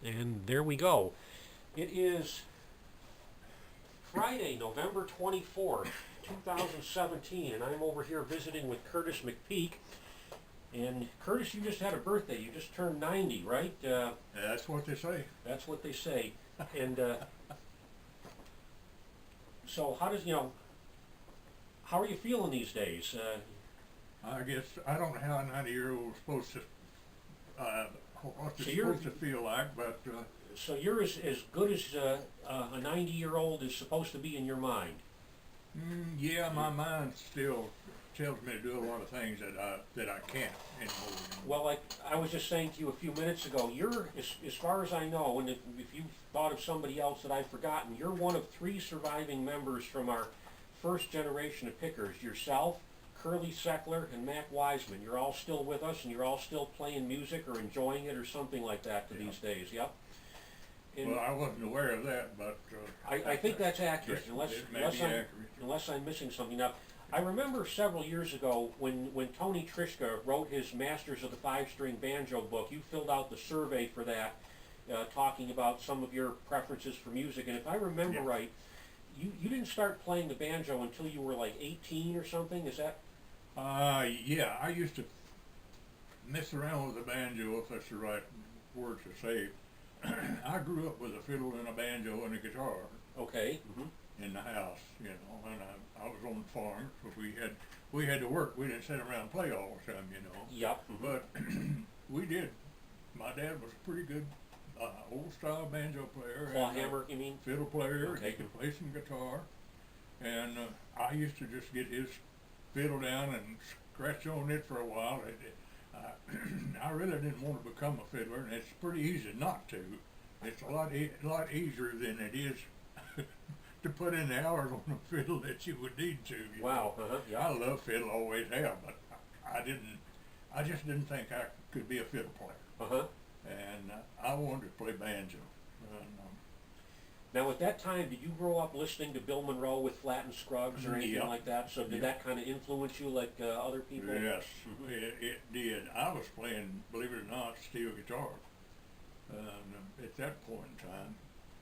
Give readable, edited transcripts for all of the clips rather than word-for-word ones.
And there we go. It is Friday, November 24th, 2017, and I'm over here visiting with Curtis McPeake. And Curtis, you just had a birthday. You just turned 90, right? That's what they say. That's what they say. And so how are you feeling these days? I guess I don't know how a 90-year-old is supposed to, what So they're you're- supposed to feel like, but So you're as good as a 90-year-old is supposed to be in your mind. yeah, my mind still tells me to do a lot of things that I can't anymore. Well, like I was just saying to you a few minutes ago, you're, as far as I know, and if you thought of somebody else that I've forgotten, you're one of 3 surviving members from our first generation of pickers. Yourself, Curly Seckler, and Mac Wiseman. You're all still with us, and you're all still playing music or enjoying it or something like that to these days. Yep. And Well, I wasn't aware of that, but I think that's accurate, it may be accurate. unless I'm missing something. Now, I remember several years ago when Tony Trischka wrote his Masters of the Five-String Banjo book, you filled out the survey for that, talking about some of your preferences for music. And if I remember Yeah. right, you didn't start playing the banjo until you were like 18 or something, is that? Yeah, I used to mess around with the banjo, if that's the right word to say. I grew up with a fiddle and a banjo and a guitar Okay. in the house, and I was on the farm because we had to work. We didn't sit around and play all the time, Yep. But we did. My dad was a pretty good old style banjo player. Clawhammer, you mean? Fiddle player. Okay. He could play some guitar, and I used to just get his fiddle down and scratch on it for a while. I really didn't want to become a fiddler, and it's pretty easy not to. It's a lot easier than it is to put in the hours on the fiddle that you would need to. Wow. Yeah. I love fiddle, always have, but I just didn't think I could be a fiddle player, and I wanted to play banjo. And, Now, at that time, did you grow up listening to Bill Monroe with Flatt and Scruggs or anything Yeah. like that? So did Yeah. that kind of influence you like other people? Yes, it did. I was playing, believe it or not, steel guitar at that point in time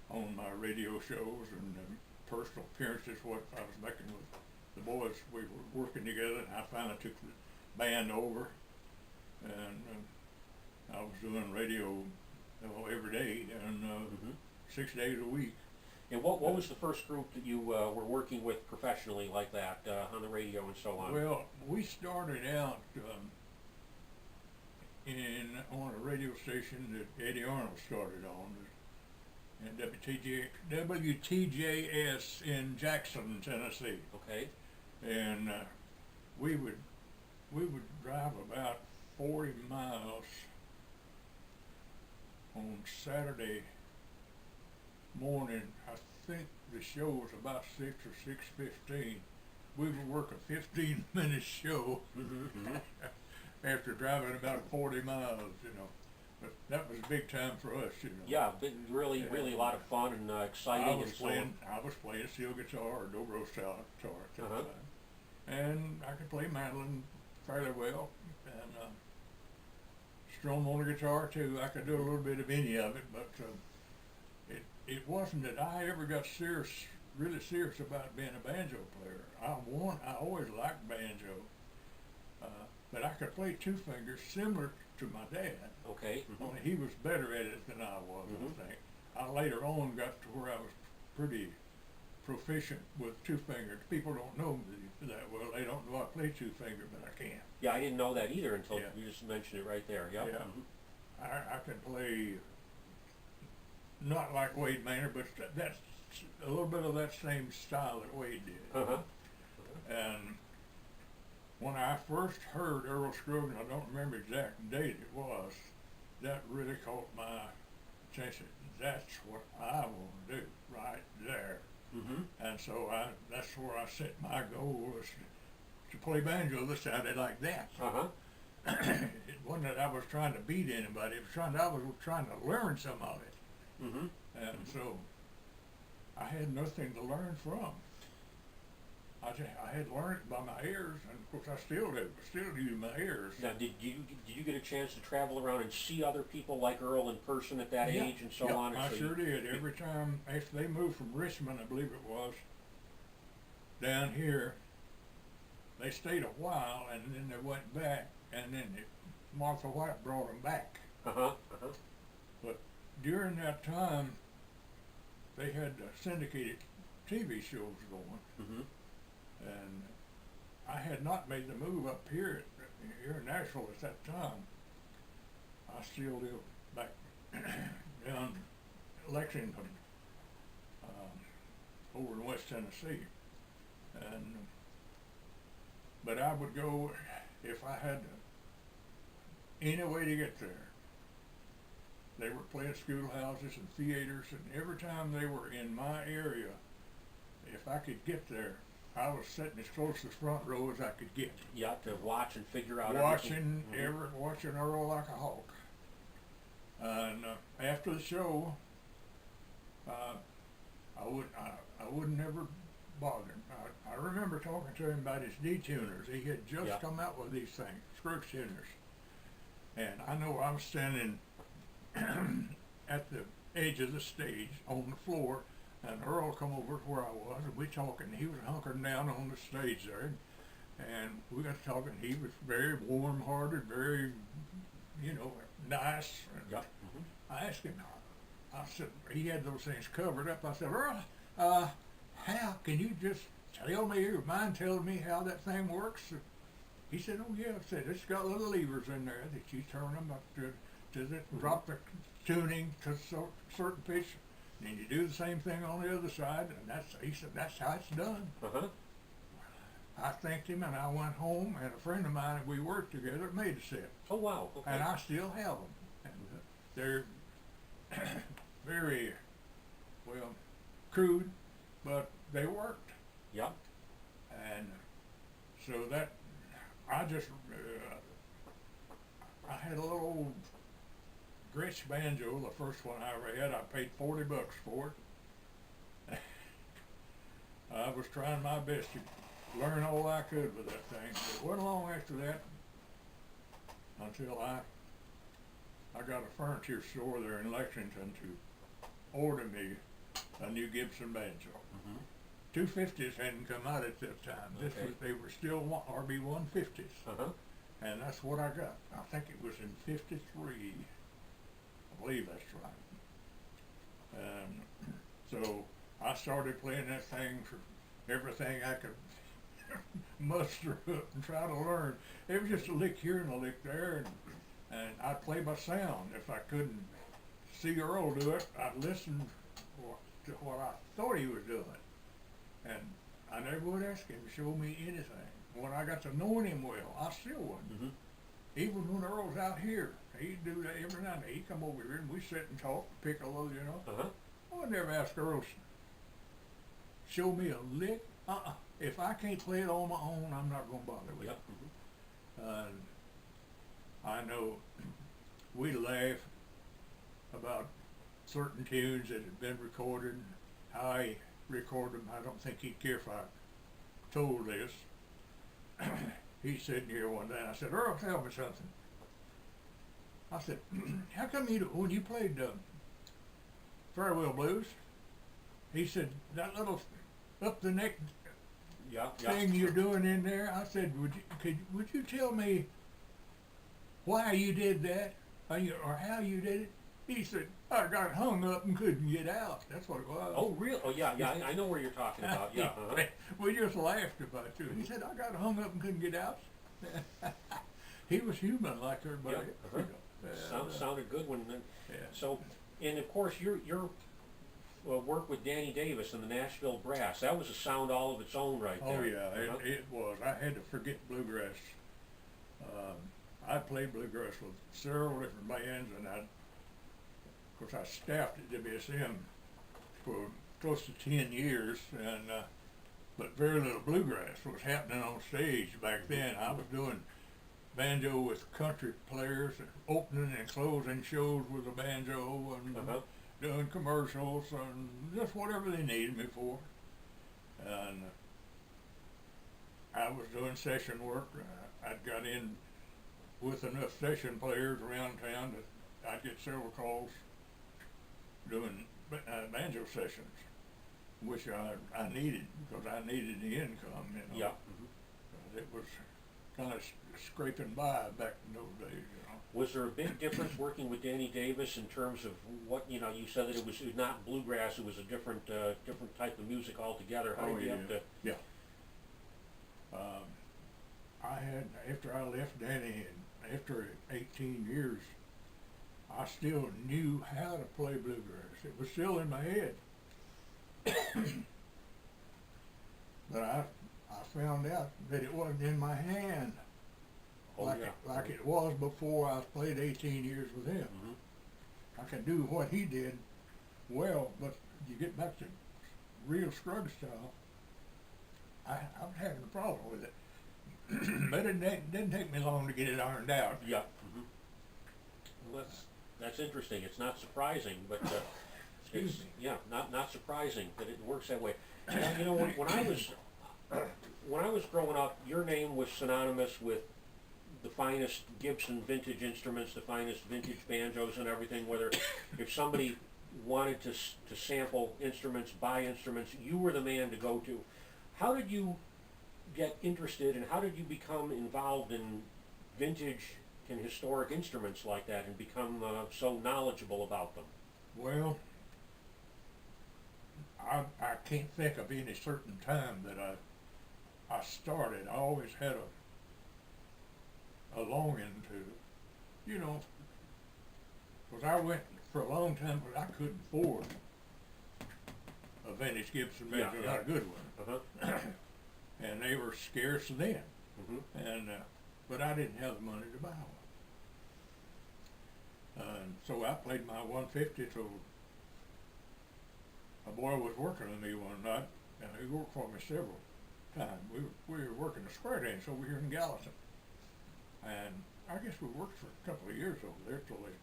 on my radio shows and personal appearances. What I was making with the boys, we were working together, and I finally took the band over, and I was doing radio every day and 6 days a week. And what was the first group that you were working with professionally like that on the radio and so on? Well, we started out on a radio station that Eddie Arnold started on, and WTJS in Jackson, Tennessee. Okay. And we would drive about 40 miles on Saturday morning. I think the show was about 6 or 6:15. We would work a 15-minute show after driving about 40 miles, But that was big time for us, Yeah, really a lot of fun and exciting and so on. I was playing steel guitar or dobro style guitar at that Uh-huh. time, and I could play mandolin fairly well, and strum on the guitar too. I could do a little bit of any of it, but it wasn't that I ever got really serious about being a banjo player. I always liked banjo, but I could play 2 fingers similar to my dad. Okay. Only he was better at it than I was, I think. I later on got to where I was pretty proficient with 2 fingers. People don't know me that well. They don't know I play 2 finger, but I can. Yeah, I didn't know that either until Yeah. you just mentioned it right there. Yep. Yeah. I can play not like Wade Maynard, but that's a little bit of that same style that Wade did. And when I first heard Earl Scruggs, I don't remember exact date it was, that really caught my attention. That's what I want to do right there. And so that's where I set my goal, was to play banjo that sounded like that. It wasn't that I was trying to beat anybody. I was trying to learn some of it. And so I had nothing to learn from. I had learned it by my ears, and of course I still do. Still use my ears. Now, did you get a chance to travel around and see other people like Earl in person at that Yeah, age and so yeah, on? And I so sure did. Every time after they moved from Richmond, I believe it was, down here, they stayed a while, and then they went back, and then Martha White brought them back. But during that time, they had syndicated TV shows going, and I had not made the move up here in Nashville at that time. I still live back down Lexington, over in West Tennessee, and but I would go if I had any way to get there. They were playing schoolhouses and theaters, and every time they were in my area, if I could get there, I was sitting as close to the front row as I could get. Yeah, to watch and figure out Watching everything. watching Earl like a hawk. And after the show, I would never bother him. I remember talking to him about his D-tuners. He had just come out with these things, screw tuners. And I know I was standing at the edge of the stage on the floor, and Earl come over to where I was, and we talking. He was hunkering down on the stage there, and we got to talking. He was very warm-hearted, very, nice. And I asked him, I said, he had those things covered up. I said, Earl, how can you just tell me, or mind telling me how that thing works? He said, oh yeah. I said, it's got little levers in there that you turn them up to drop the tuning to certain pitch. And you do the same thing on the other side, and he said, that's how it's done. I thanked him, and I went home, and a friend of mine, we worked together, made a set. Oh wow! Okay. And I still have them. And they're very, well, crude, but they worked. Yeah. And so that, I just, I had a little old Gretsch banjo, the first one I ever had. I paid $40 for it. I was trying my best to learn all I could with that thing. It wasn't long after that until I got a furniture store there in Lexington to order me a new Gibson banjo. 250s hadn't come out at that time. They were still RB 150s. And that's what I got. I think it was in 53. I believe that's right. And so I started playing that thing for everything I could muster up and try to learn. It was just a lick here and a lick there, and I'd play by sound. If I couldn't see Earl do it, I'd listen to what I thought he was doing. And I never would ask him to show me anything. When I got to knowing him well, I still wouldn't. Even when Earl's out here, he'd do that every night. He'd come over here and we sit and talk, piccolo, I would never ask Earl to show me a lick. If I can't play it on my own, I'm not going to bother with it. I know we laugh about certain tunes that had been recorded, how he recorded them. I don't think he'd care if I told this. He's sitting here one day, and I said, Earl, tell me something. I said, how come when you played Farewell Blues, he said, that little up the neck thing you're doing in there, I said, would you tell me why you did that, or how you did it? He said, I got hung up and couldn't get out. That's what it was. Oh, really? Oh, yeah, I know where you're talking about. Yeah. We just laughed about it, too. He said, I got hung up and couldn't get out. He was human like everybody. Sounded good when. So, and of course, your work with Danny Davis and the Nashville Brass, that was a sound all of its own right there. Oh, yeah, it was. I had to forget bluegrass. I played bluegrass with several different bands, and of course, I staffed at WSM for close to 10 years, and but very little bluegrass was happening on stage back then. I was doing banjo with country players, opening and closing shows with a banjo, and doing commercials, and just whatever they needed me for. And I was doing session work. I'd got in with enough session players around town that I'd get several calls doing banjo sessions, which I needed because I needed the income, you know. Yeah. Mm-hmm. It was kind of scraping by back in those days, you know. Was there a big difference working with Danny Davis in terms of what, you know, you said that it was not bluegrass, it was a different type of music altogether. How did you have to? Yeah. I had, after I left Danny, and after 18 years, I still knew how to play bluegrass. It was still in my head. But I found out that it wasn't in my hand like it was before I played 18 years with him. Mm-hmm. I could do what he did well, but you get back to real Scruggs style, I was having a problem with it. But it didn't take me long to get it ironed out. Yeah. Mm-hmm. Well, that's interesting. It's not surprising, but Excuse me. Yeah, not surprising that it works that way. You know, when I was growing up, your name was synonymous with the finest Gibson vintage instruments, the finest vintage banjos and everything. Whether if somebody wanted to sample instruments, buy instruments, you were the man to go to. How did you get interested, and how did you become involved in vintage and historic instruments like that and become so knowledgeable about them? Well, I can't think of any certain time that I started. I always had a longing to, you know, because I went for a long time, but I couldn't afford a vintage Gibson banjo, not a good one. Uh-huh. And they were scarce then. Mm-hmm. And but I didn't have the money to buy one. And so I played my 150 till a boy was working with me one night, and he worked for me several times. We were working a square dance over here in Gallatin, and I guess we worked for a couple of years over there till they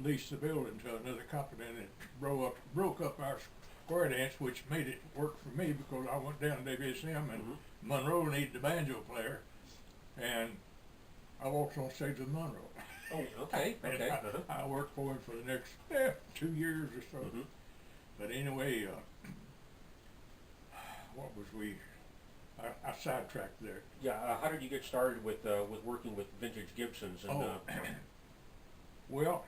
leased the building to another company, and it broke up our square dance, which made it work for me because I went down to WSM, and Mm-hmm. Monroe needed a banjo player, and I walked on stage with Monroe. Oh, okay, And okay. Uh-huh. I worked for him for the next 2 years or so. Mm-hmm. But anyway, what was we? I sidetracked there. Yeah, how did you get started with working with vintage Gibsons? And, Well,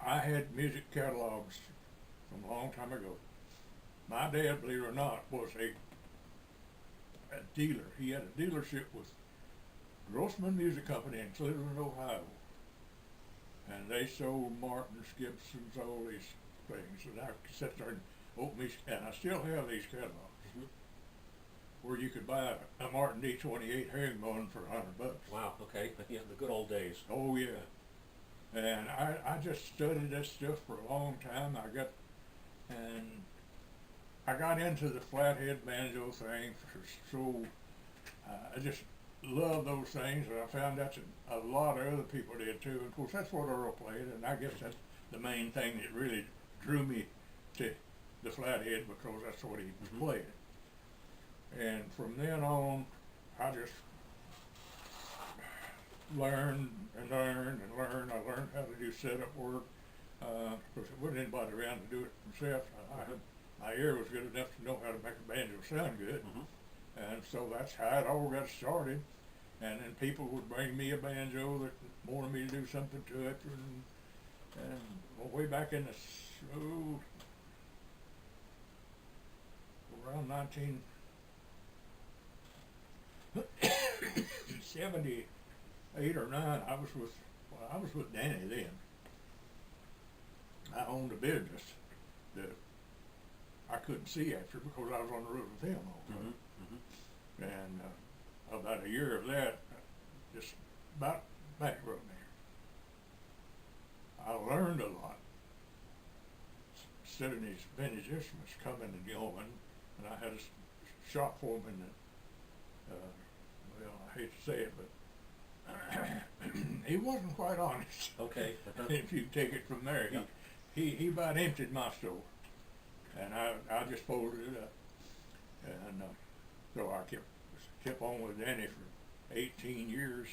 I had music catalogs from a long time ago. My dad, believe it or not, was a dealer. He had a dealership with Grossman Music Company in Cleveland, Ohio. And they sold Martins, Gibsons, all these things. And I sat there and opened these, and I still have these catalogs. Mm-hmm. Where you could buy a Martin D28 herringbone for $100. Wow, okay. Yeah, the good old days. Oh yeah. And I just studied that stuff for a long time. I got into the flathead banjo thing, so I just love those things, and I found out that a lot of other people did too. Of course, that's what Earl played, and I guess that's the main thing that really drew me to the flathead, because that's what he was Mm-hmm. playing. And from then on, I just learned and learned and learned. I learned how to do setup work, because there wasn't anybody around to do it themselves. My ear was good enough to know how to make a banjo sound good. Mm-hmm. And so that's how it all got started. And then people would bring me a banjo that wanted me to do something to it. And well, way back in the, around 1978 or 9, I was with Danny then. I owned a business that I couldn't see after because I was on the road with him all the time. Mm-hmm. And about a year of that, just about bankrupted me. I learned a lot. Instead of these vintage instruments coming and going, and I had a shop foreman that, well, I hate to say it, but he wasn't quite honest. Okay. If you take it from there, Yeah. he about emptied my store, and I just folded it up, and So I kept on with Danny for 18 years,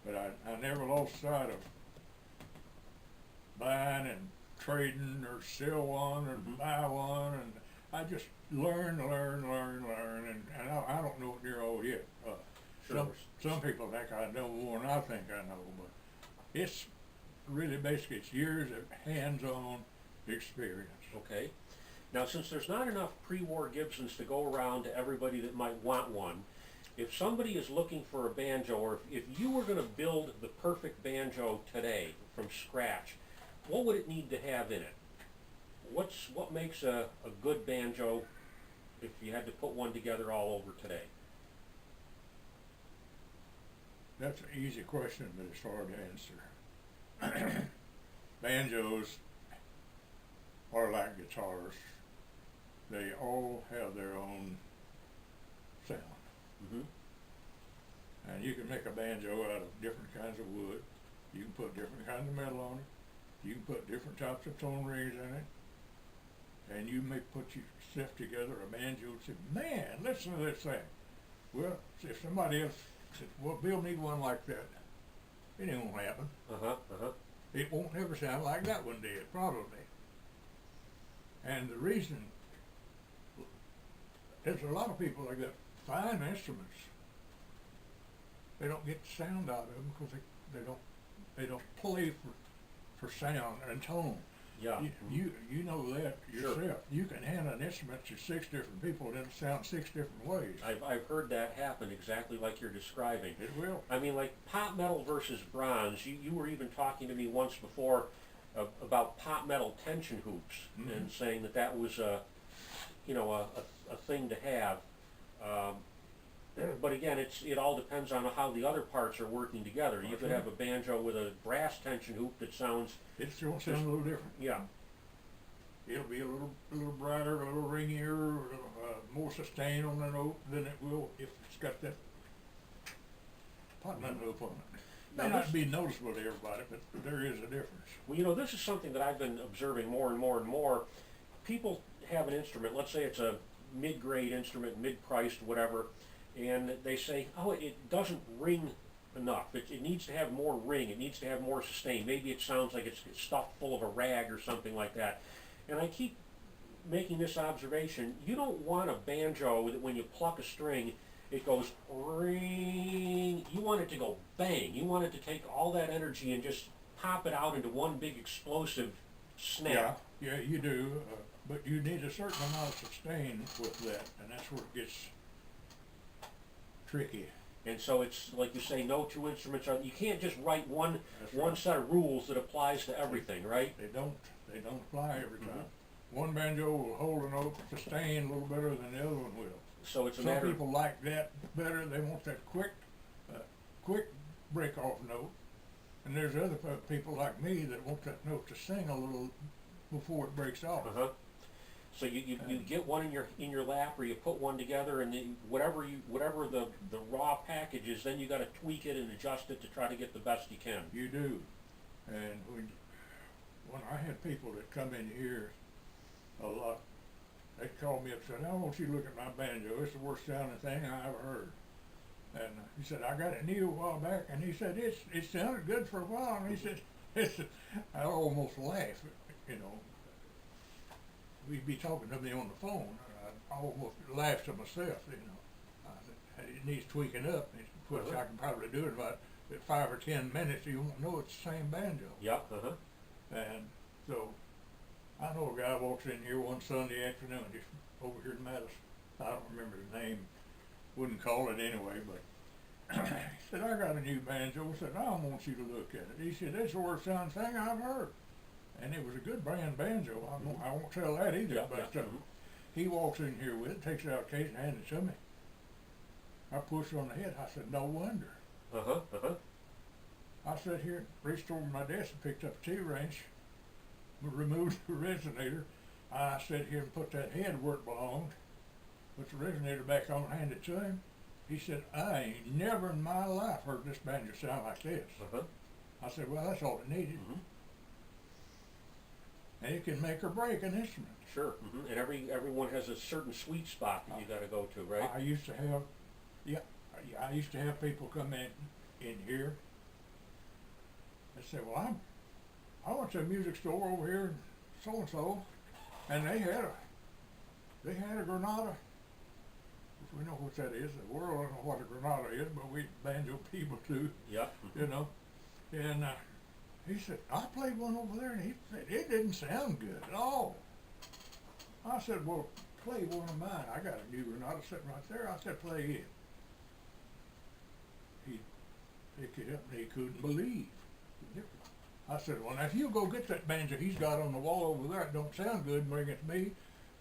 but I never lost sight of buying and trading or sell one or buy one, and I just learn, and I don't know it near all yet. Sure. Some people think I know more than I think I know, but it's really basically it's years of hands-on experience. Okay. Now, since there's not enough pre-war Gibsons to go around to everybody that might want one, if somebody is looking for a banjo, or if you were going to build the perfect banjo today from scratch, what would it need to have in it? What makes a good banjo if you had to put one together all over today? That's an easy question, but it's hard to answer. Banjos are like guitars. They all have their own sound. And you can make a banjo out of different kinds of wood. You can put different kinds of metal on it. You can put different types of tone rings in it. And you may put yourself together a banjo and say, man, listen to this thing. Well, if somebody else said, well, Bill need one like that, it ain't gonna happen. It won't ever sound like that one did, probably. And the reason, there's a lot of people that got fine instruments. They don't get the sound out of them because they don't play for sound and tone. Yeah. You know that yourself. Sure. You can hand an instrument to 6 different people and it'll sound 6 different ways. I've heard that happen exactly like you're describing. It will. I mean, like pop metal versus bronze. You were even talking to me once before about pop metal tension hoops and saying that was a thing to have. But again, it all depends on how the other parts are working together. You could have a banjo with a brass tension hoop that sounds... It's going to sound a little different. Yeah. It'll be a little brighter, a little ringier, more sustain on the note than it will if it's got that pot nut hoop on it. May not be noticeable to everybody, but there is a difference. Well, this is something that I've been observing more and more and more. People have an instrument, let's say it's a mid-grade instrument, mid-priced, whatever, and they say, oh, it doesn't ring enough. It needs to have more ring. It needs to have more sustain. Maybe it sounds like it's stuffed full of a rag or something like that. And I keep making this observation. You don't want a banjo that when you pluck a string, it goes ring. You want it to go bang. You want it to take all that energy and just pop it out into one big explosive snap. Yeah, you do. But you need a certain amount of sustain with that, and that's where it gets tricky. And so it's like you say, no two instruments are. You can't just write one set of rules that applies to everything, right? They don't apply every time. One banjo will hold a note sustain a little better than the other one will. So it's a Some matter. people like that better. They want that quick break off note, and there's other people like me that want that note to sing a little before it breaks off. So you get one in your lap, or you put one together, and then whatever the raw package is, then you got to tweak it and adjust it to try to get the best you can. You do, and when I had people that come in here a lot, they called me up and said, I want you to look at my banjo. It's the worst sounding thing I ever heard. And he said, I got it new a while back, and he said, it sounded good for a while, and he said, I almost laughed, you know. We'd be talking to me on the phone, and I almost laughed to myself, you know. I said, it needs tweaking up, which I can probably do in about 5 or 10 minutes. You won't know it's the same banjo. Yep. And so I know a guy walks in here one Sunday afternoon, just over here in Madison. I don't remember his name. Wouldn't call it anyway, but he said, I got a new banjo. I said, I want you to look at it. He said, it's the worst sounding thing I've heard. And it was a good brand banjo. I won't tell that either. But he walks in here with it, takes it out of the case and hands it to me. I pushed on the head. I said, no wonder. I sat here, reached over my desk and picked up a T-wrench, removed the resonator. I sat here and put that head where it belonged, put the resonator back on and handed it to him. He said, I ain't never in my life heard this banjo sound like this. I said, well, that's all it needed. and it can make or break an instrument. Sure. And everyone has a certain sweet spot that you got to go to, right? I used to have, I used to have people come in here and say, well, I went to a music store over here, so and so, and they had a Granada. If we know what that is, the world don't know what a Granada is, but we banjo people do. Yep. You know, and he said, I played one over there, and he said it didn't sound good at all. I said, well, play one of mine. I got a new Granada sitting right there. I said, play it. He picked it up and he couldn't believe the difference. I said, well, now if you go get that banjo he's got on the wall over there, it don't sound good, and bring it to me.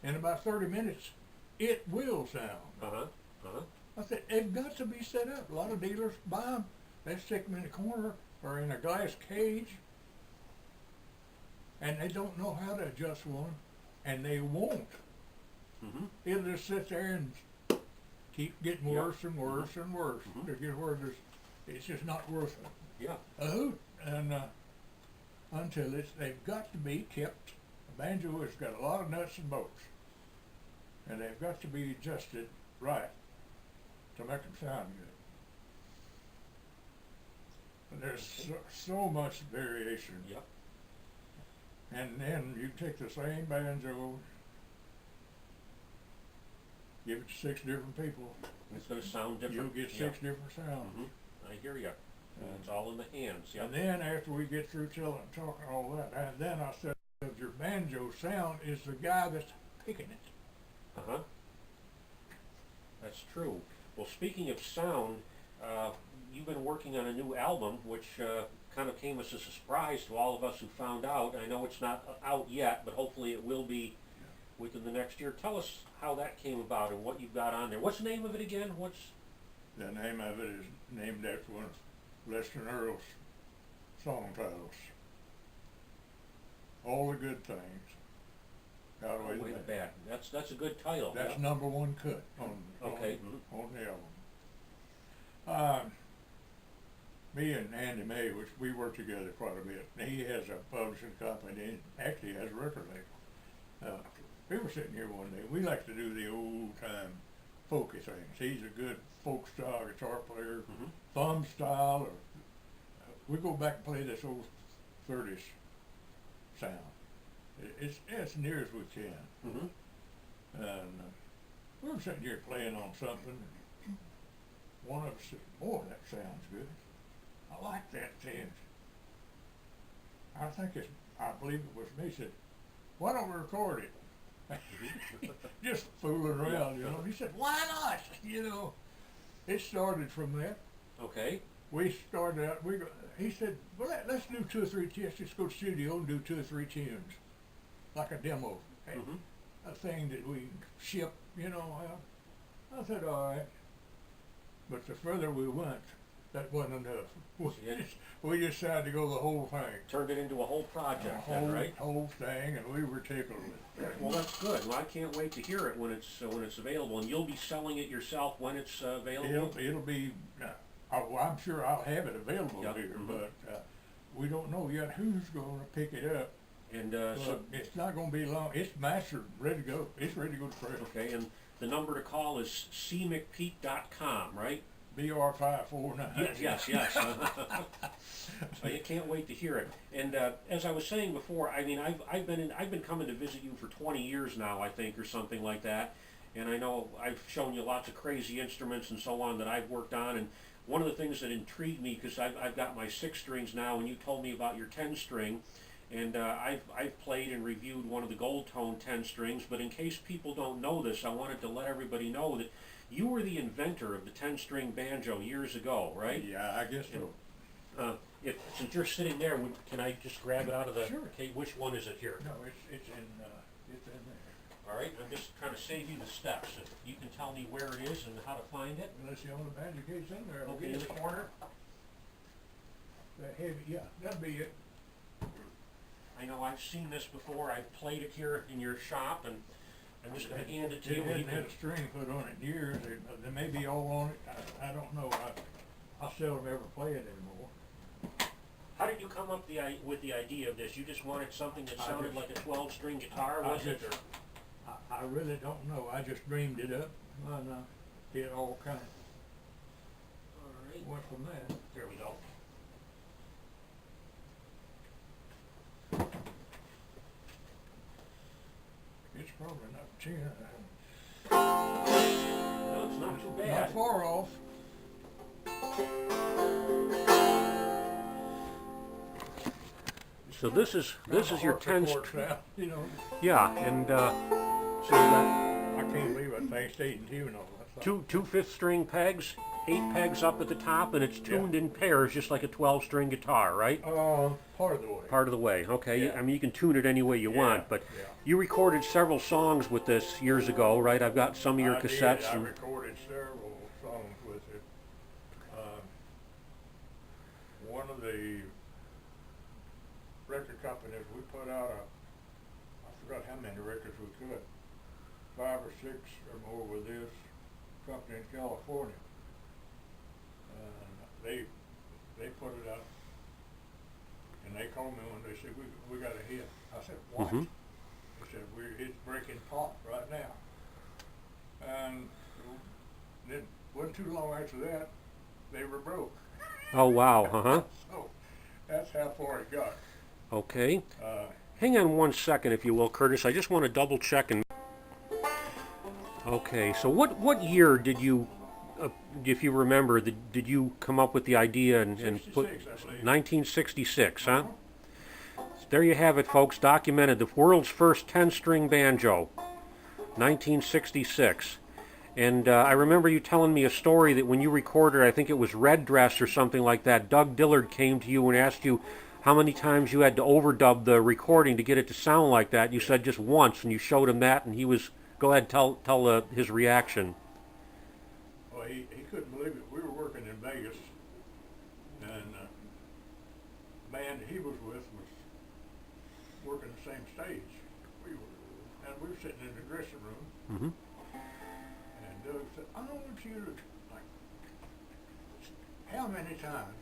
In about 30 minutes, it will sound. I said, they've got to be set up. A lot of dealers buy them. They stick them in a corner or in a glass cage, and they don't know how to adjust one. And they won't. It'll just sit there and keep getting worse and worse and worse to get where it's just not worth it. Yeah. A hoot, and until they've got to be kept. A banjo has got a lot of nuts and bolts, and they've got to be adjusted right to make them sound good. But there's so much variation. Yep. And then you take the same banjo, give it to 6 different people. It's going to sound different. You'll get 6 different sounds. I hear you. It's all in the hands. Yep. And then after we get through talking all that, and then I said, your banjo sound is the guy that's picking it. That's true. Well, speaking of sound, you've been working on a new album, which kind of came as a surprise to all of us who found out. I know it's not out yet, but hopefully it will be within the next year. Tell us how that came about and what you've got on there. What's the name of it again? The name of it is named after one of Lester Earl's song titles. All the Good Things Outweigh the Bad. That's a good title. That's number 1 cut on the album. Me and Andy May, which we work together quite a bit. He has a publishing company and actually has a record label. We were sitting here one day. We like to do the old time folky things. He's a good folk style guitar player, thumb style, or we go back and play this old 30s sound. It's as near as we can. And we were sitting here playing on something. One of us said, boy, that sounds good. I like that tinge. I believe it was me, said, why don't we record it? Just fooling around, you know. He said, why not? You know, it started from that. Okay. We started out, he said, well, let's do 2 or 3 tests. Let's go to the studio and do 2 or 3 tunes, like a demo, a thing that we ship, you know. I said, all right. But the further we went, that wasn't enough. We decided to go the whole thing. Turned it into a whole project, right? Whole thing, and we were tickled with it. Well, that's good. Well, I can't wait to hear it when it's available. And you'll be selling it yourself when it's available? It'll be, I'm sure I'll have it available here, but we don't know yet who's going to pick it up. And so it's not going to be long. It's mastered, ready to go. It's ready to go to press. Okay, and the number to call is cmcpeake.com, right? BR549. Yes. So you can't wait to hear it. And as I was saying before, I mean, I've been coming to visit you for 20 years now, I think, or something like that. And I know I've shown you lots of crazy instruments and so on that I've worked on. And one of the things that intrigued me, because I've got my 6 strings now, and you told me about your 10 string. And I've played and reviewed one of the Gold Tone 10 strings, but in case people don't know this, I wanted to let everybody know that you were the inventor of the 10-string banjo years ago, right? Yeah, I guess so. Since you're sitting there, can I just grab it out of the... Sure. Okay, which one is it here? No, it's in there. All right, I'm just trying to save you the steps. If you can tell me where it is and how to find it. Unless you own the banjo case in there. Okay, in the corner. That heavy, yeah, that'd be it. I know I've seen this before. I've played it here in your shop, and I'm just going to hand it to you. It hasn't had a string put on it in years. They may be all on it. I don't know. I seldom ever play it anymore. How did you come up with the idea of this? You just wanted something that sounded like a 12-string guitar, was it? Or? I really don't know. I just dreamed it up, and it all kind of went from there. There we go. It's probably not 10. No, it's not too bad. Not far off. So this is your 10 you know. Yeah, and so that I can't believe I think stayed in tune all that. two 5th-string pegs, 8 pegs up at the top, and it's tuned in pairs just like a 12-string guitar, right? Part of the way. Part of the way, okay. Yeah. I mean, you can tune it any way you want, but you recorded several songs with this years ago, right? I've got some of your cassettes. I recorded several songs with it. One of the record companies, we put out I forgot how many records we could, 5 or 6 or more with this company in California. They put it out, and they called me when they said, we got a hit. I said, what? Mm-hmm. They said, it's breaking pop right now. And then wasn't too long after that, they were broke. Oh, wow, uh-huh. So that's how far it got. Okay. Hang on one second, if you will, Curtis. I just want to double check. Okay, so what year did you, if you remember, did you come up with the idea and put 1966, huh? So there you have it, folks. Documented, the world's first 10-string banjo, 1966. And I remember you telling me a story that when you recorded, I think it was Red Dress or something like that, Doug Dillard came to you and asked you how many times you had to overdub the recording to get it to sound like that. You said just once, and you showed him that, and he was, go ahead, tell his reaction. Well, he couldn't believe it. We were working in Vegas, and the band he was with was working the same stage we were, and we were sitting in the dressing room. Mm-hmm. And Doug said, I want you to, like, how many times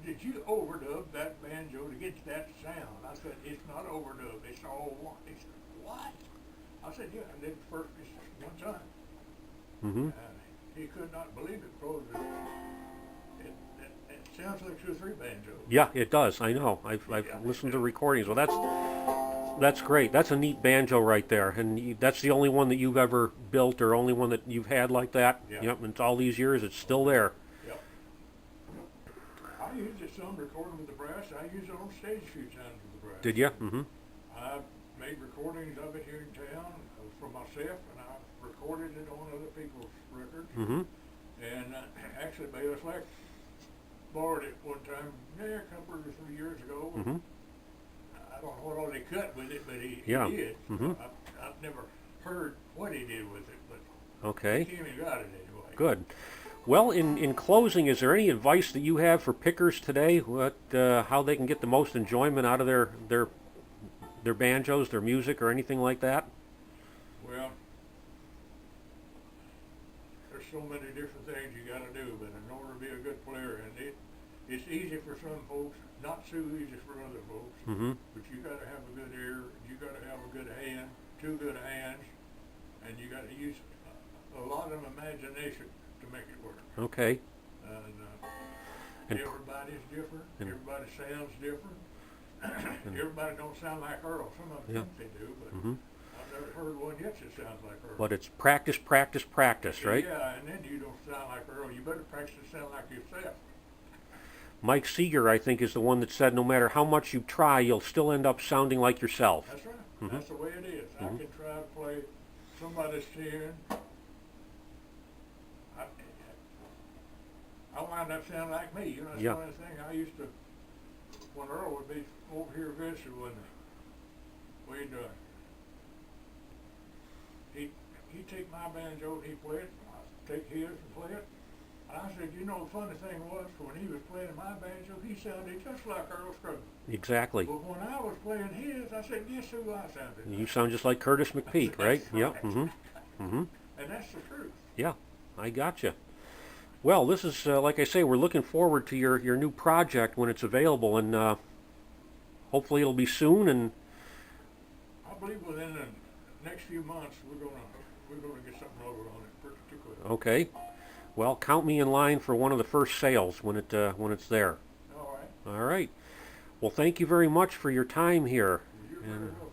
did you overdub that banjo to get that sound? I said, it's not overdub, it's all one. He said, what? I said, yeah, I did first just one time. Mm-hmm. And he could not believe it because it sounds like 2 or 3 banjos. Yeah, it does. I know. I've listened to recordings. Well, that's great. That's a neat banjo right there, and that's the only one that you've ever built, or only one that you've had like that. Yeah. Yep. And all these years, it's still there. Yep. I used it some recording with the brass. I used it on stage a few times with the brass. Did you? Mm-hmm. I made recordings of it here in town for myself, and I recorded it on other people's records. Mm-hmm. And actually, Bayless Lack borrowed it one time, a couple or 3 years ago. Mm-hmm. I don't know what all they cut with it, but he did. Mm-hmm. I've never heard what he did with it, but Okay. he came and got it anyway. Good. Well, in closing, is there any advice that you have for pickers today? How they can get the most enjoyment out of their banjos, their music, or anything like that? Well, there's so many different things you got to do, but in order to be a good player, and it's easy for some folks, not so easy for other folks. Mm-hmm. But you got to have a good ear, you got to have a good hand, 2 good hands, and you got to use a lot of imagination to make it work. Okay. And everybody's different. Everybody sounds different. Everybody don't sound like Earl. Some of them think they do, but I've never heard one yet that sounds like Earl. But it's practice, practice, practice, right? Yeah, and then you don't sound like Earl. You better practice to sound like yourself. Mike Seeger, I think, is the one that said no matter how much you try, you'll still end up sounding like yourself. That's right. That's the way it is. I can try to play somebody's tune. I wind up sounding like me. You know, that's one of the things I used to, when Earl would be over here visiting, he'd take my banjo and he'd play it, I'd take his and play it. And I said, you know, the funny thing was, when he was playing my banjo, he sounded just like Earl Scruggs. Exactly. But when I was playing his, I said, guess who I sounded like? You sound just like Curtis McPeake, right? Right. Yep. Mm-hmm. Mm-hmm. And that's the truth. Yeah, I gotcha. Well, this is, like I say, we're looking forward to your new project when it's available, and hopefully it'll be soon. And I believe within the next few months we're gonna get something over on it pretty quick. okay, well, count me in line for one of the first sales when it's there. All right. All right. Well, thank you very much for your time here. You're And very welcome.